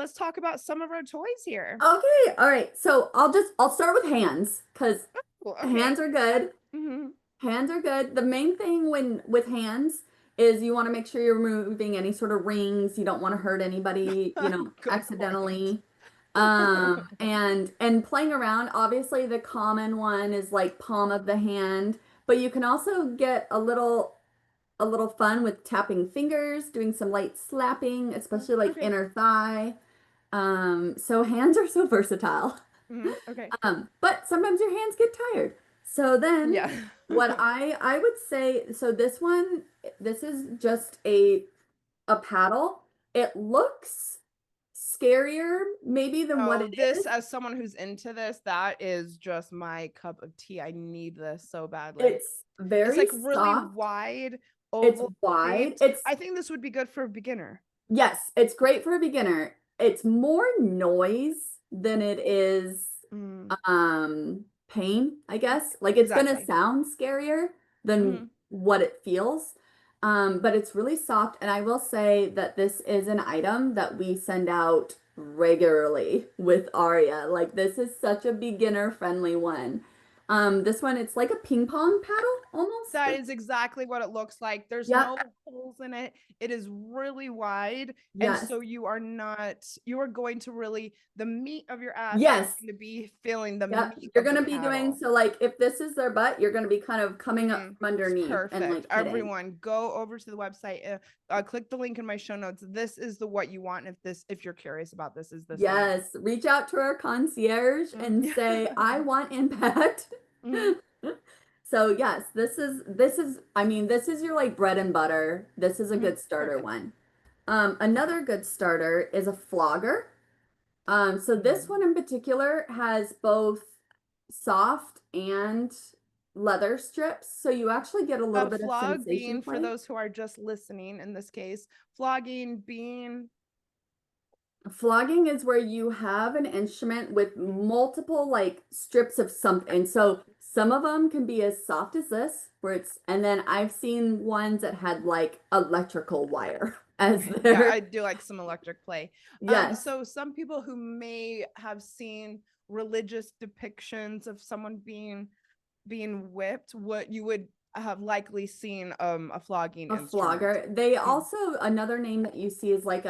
let's talk about some of our toys here. Okay, all right. So I'll start with hands because Cool. Okay. hands are good. Mhm. Hands are good. The main thing when with hands is you want to make sure you're removing any sort of rings. You don't want to hurt anybody, Good point. accidentally. And playing around, obviously the common one is like palm of the hand, but you can also get a little fun with tapping fingers, doing some light slapping, especially like Okay. inner thigh. So hands are so versatile. Okay. But sometimes your hands get tired. So then Yeah. what I would say, so this is just a paddle. It looks scarier maybe than what Oh, it this, is. as someone who's into this, that is just my cup of tea. I need this so badly. It's It's very like really soft. wide, It's oval wide. shaped. It's I think this would be good for a beginner. Yes, it's great for a beginner. It's more noise than it is Mm, pain, I guess. Like it's gonna exactly. sound scarier than Mhm. what it feels. But it's really soft, and I will say that this is an item that we send out regularly with Arya. Like this is such a beginner friendly one. This one it's like a ping pong paddle almost. That is exactly what it looks like. There's Yep. no holes in it. It is really wide. And Yes. so you are going to really, the meat of your ass is Yes. going to be feeling the Yep. meat You're of the gonna be doing paddle. so like if this is their butt, you're gonna be kind of coming up from It's underneath and perfect. like hitting. Everyone, go over to the website. Click the link in my show notes. This is the what you want. If you're curious about this, is this one. Yes. Reach out to our concierge and Yeah. say, I want impact. Mhm. So yes, this is I mean, this is your like bread and butter. This is a Mhm. good starter Perfect. one. Another good starter is a flogger. So this one Mhm. in particular has both soft and leather strips, so you actually get a little A bit of flog sensation being, for play. those who are just listening in this case, flogging being. Flogging is where you have an instrument with multiple like strips of something. So some of them can be as soft as this, where and then I've seen ones that had like electrical wire as Okay, yeah, their, I do like some electric play. yes. So some people who may have seen religious depictions of someone being whipped, what you would have likely seen a flogging A instrument. flogger. They Mm. also another name that you see is like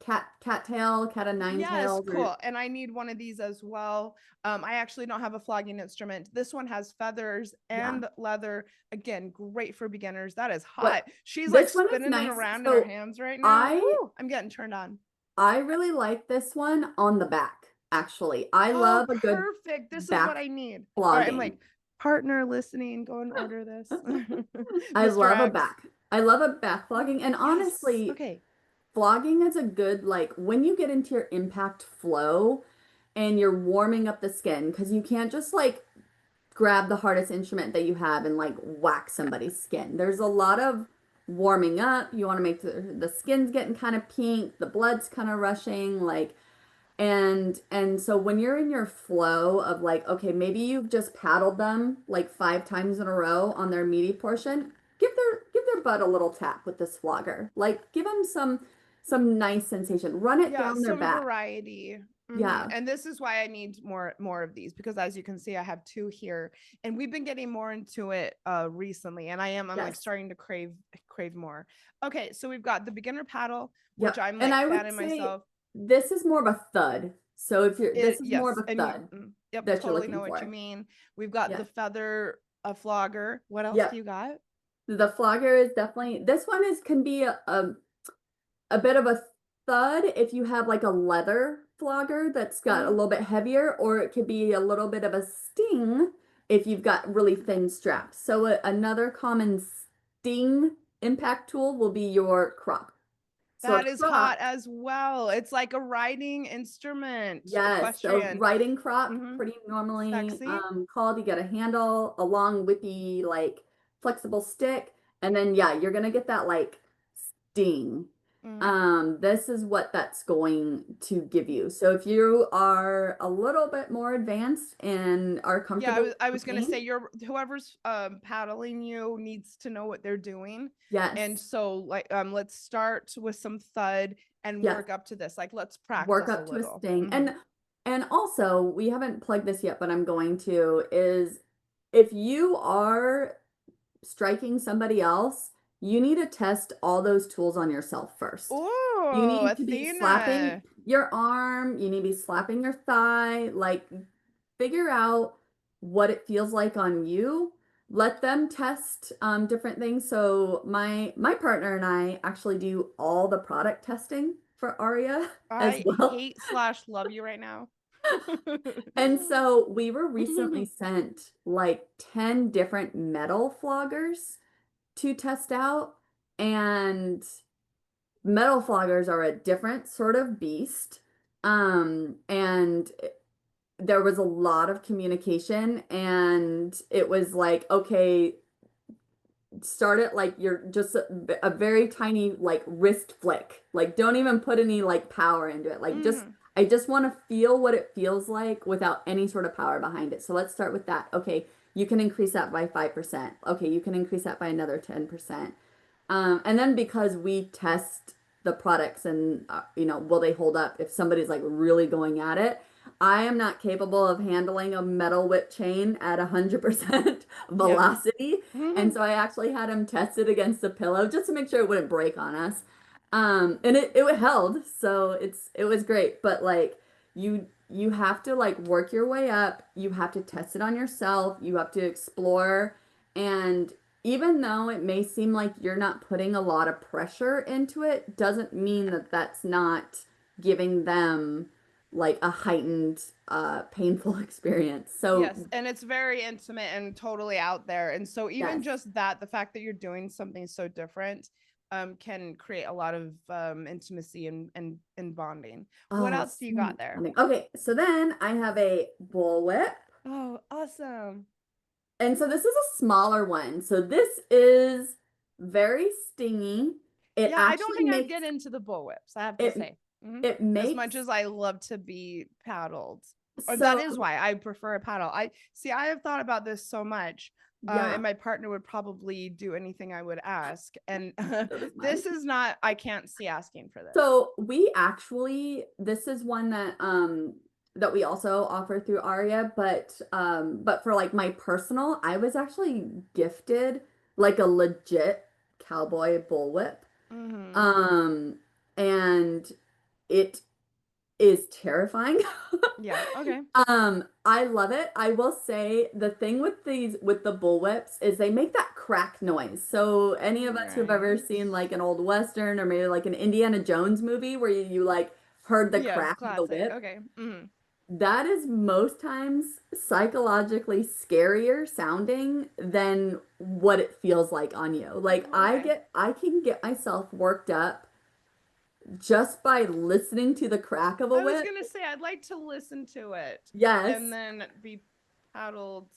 cattail, cat o' nine Yes, tails, or cool. And I need one of these as well. I actually don't have a flogging instrument. This one has feathers yeah. and leather. Again, great for beginners. That is What hot. She's like this one is spinning it nice. around in her So hands right now. I Woo, I'm getting turned on. I really like this one on the back, actually. I Oh, love a good perfect. This is what back I need. All right, I'm flogging. like, partner listening, go and order this. I Mr. love a X. back. I love a back flogging. And Yes. honestly, Okay. flogging is a good, like, when you get into your impact flow and you're warming up the skin, because you can't just like grab the hardest instrument that you have and like whack somebody's skin. There's a lot of warming up. You want to make the skin's getting kind of pink, the blood's kind of rushing, like, and so when you're in your flow of like, okay, maybe you've just paddled them like 5 times in a row on their meaty portion, give their butt a little tap with this flogger. Like give them some nice sensation. Run it Yeah, down their some back. variety. Yeah. And this is why I need more of these, because as you can see, I have two here, and we've been getting more into it recently, and I'm like Yes. starting to crave more. Okay, so we've got the beginner paddle, which Yep. I'm And like I would fanning say myself. this is more of a thud. So if you're this It, is more of yes, a and you, thud yep, that you're totally looking know what you for. mean. We've got the Yes. feather, a flogger. What else do Yep. you got? The flogger is definitely this one is can be a bit of a thud if you have like a leather flogger that's got a Mhm. little bit heavier, or it could be a little bit of a sting if you've got really thin straps. So another common sting impact tool will be your crop. So a That is hot crop, as well. It's like a writing instrument, yes, so equestrian. riding crop, Mm-hmm. pretty normally Sexy. called. You get a handle, a long whippy like flexible stick, and then yeah, you're gonna get that like sting. Mm. This is what that's going to give you. So if you are a little bit more advanced and are Yeah, comfortable I with was gonna pain, say, your whoever's paddling you needs to know what they're doing. And yes, so like let's start with some thud. and Yes. work up to this. Like, let's Work practice a up to a little. sting. Hmm. And also, we haven't plugged this yet, but I'm going to, is if you are striking somebody else, you need to test all those tools on yourself first. You Oh, need to be slapping Athena. your arm, you need to be slapping your thigh, like figure out what it feels like on you. Let them test different things. So my partner and I actually do all the product testing for Arya as I well. hate slash love you right now. And so we were recently sent like 10 different metal floggers to test out. And metal floggers are a different sort of beast. And there was a lot of communication, and it was like, okay, start it like you're just a very tiny like wrist flick. Like don't even put any like power into it. Like just Mhm. I just want to feel what it feels like without any sort of power behind it. So let's start with that. Okay, you can increase that by 5%. Okay, you can increase that by another 10%. And then because we test the products and will they hold up if somebody's like really going at it, I am not capable of handling a metal whip chain at 100% Yep. velocity. And so I actually had him test it against the pillow just to make sure it wouldn't break on us. And it held, so it was great. But like you have to like work your way up. You have to test it on yourself. You have to explore. And even though it may seem like you're not putting a lot of pressure into it, doesn't mean that that's not giving them like a heightened, painful experience. So Yes, and it's very intimate and totally out there. And so even yes. just that, the fact that you're doing something so different can create a lot of intimacy and bonding. What Oh, else do you so got much there? fun. Okay, so then I have a bullwhip. Oh, awesome. And so this is a smaller one. So this is very stingy. It Yeah, I don't actually think I'd makes get into the bullwhips, I have to it say. Mhm. it As much makes as I love to be paddled. Or that so is why I prefer a paddle. I see, I have thought about this so much. yeah, And my partner would probably do anything I would ask. And so does mine. this is not, I can't see asking for this. So we actually, this is one that we also offer through Arya, but for like my personal, I was actually gifted like a legit cowboy bullwhip. Mm-hmm. Um and it is terrifying. Yeah. Okay. I love it. I will say the thing with the bullwhips is they make that crack noise. So any of us who've ever Right. seen like an old Western or maybe like an Indiana Jones movie where you like heard the Yes. crack of the Classic. whip, Okay. Mm-hmm. that is most times psychologically scarier sounding than what it feels like on you. Like Okay. I can get myself worked up just by listening to the crack of a I was whip. gonna say I'd like to listen to it and Yes. then be paddled.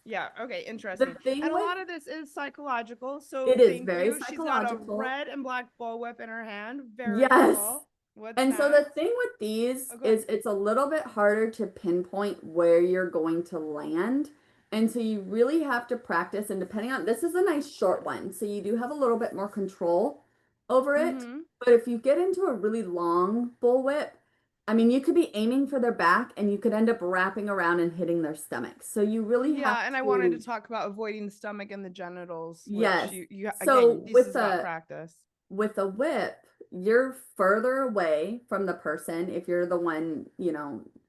Yeah, okay, The interesting. thing And a with lot of this is psychological. it So is thank very you. She's got a psychological. red and black bullwhip in her hand. Very Yes. cool. What's And so the next? thing with these Oh, go ahead. is it's a little bit harder to pinpoint where you're going to land. And so you really have to practice. And depending on this is a nice short one. So you do have a little bit more control over it. Mm-hmm. But if you get into a really long bullwhip, I mean, you could be aiming for their back and you could end up wrapping around and hitting their stomach. So you really Yeah, have and I wanted to to, talk about avoiding the stomach and the genitals, which yes. you So again, this is about practice. with a whip, you're further away from the person if you're the one,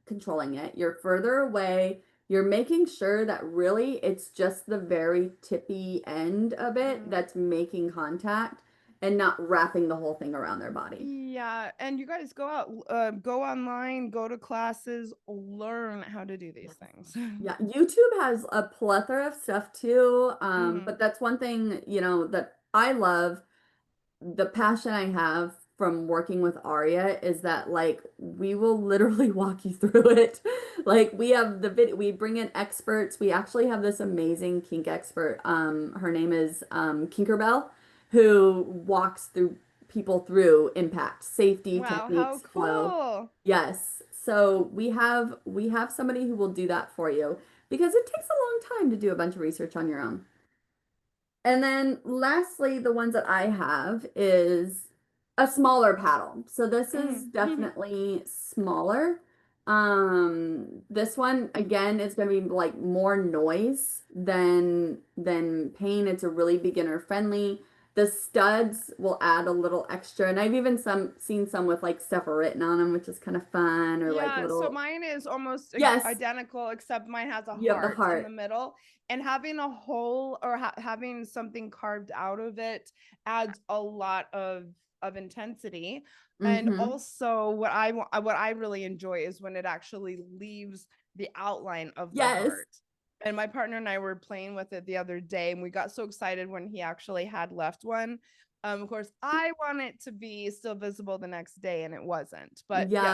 controlling it. You're further away. You're making sure that really it's just the very tippy end of it Mm. that's making contact and not wrapping the whole thing around their body. Yeah, and you guys go out, go online, go to classes, learn how to do these things. Yeah, YouTube has a plethora of stuff too. Hmm. But that's one thing, that I love. The passion I have from working with Arya is that like we will literally walk you through it. Like we have the video, we bring in experts. We actually have this amazing kink expert. Her name is Kinkerbell, who walks through people through impact, safety Wow, how techniques, flow. cool. Yes. So we have somebody who will do that for you because it takes a long time to do a bunch of research on your own. And then lastly, the ones that I have is a smaller paddle. So this is Mm. definitely smaller. This one again is going to be like more noise than pain. It's a really beginner friendly. The studs will add a little extra, and I've even seen some with like stuff written on them, which is kind of fun, or like Yeah, so little. mine is almost Yes, identical, except mine has a you have the heart in the heart. middle. And having a hole or having something carved out of it adds a lot of intensity. And Mm-hmm. also, what I really enjoy is when it actually leaves the outline of the Yes. heart. And my partner and I were playing with it the other day, and we got so excited when he actually had left one. Of course, I want it to be still visible the next day, and it wasn't. But Yeah. yeah,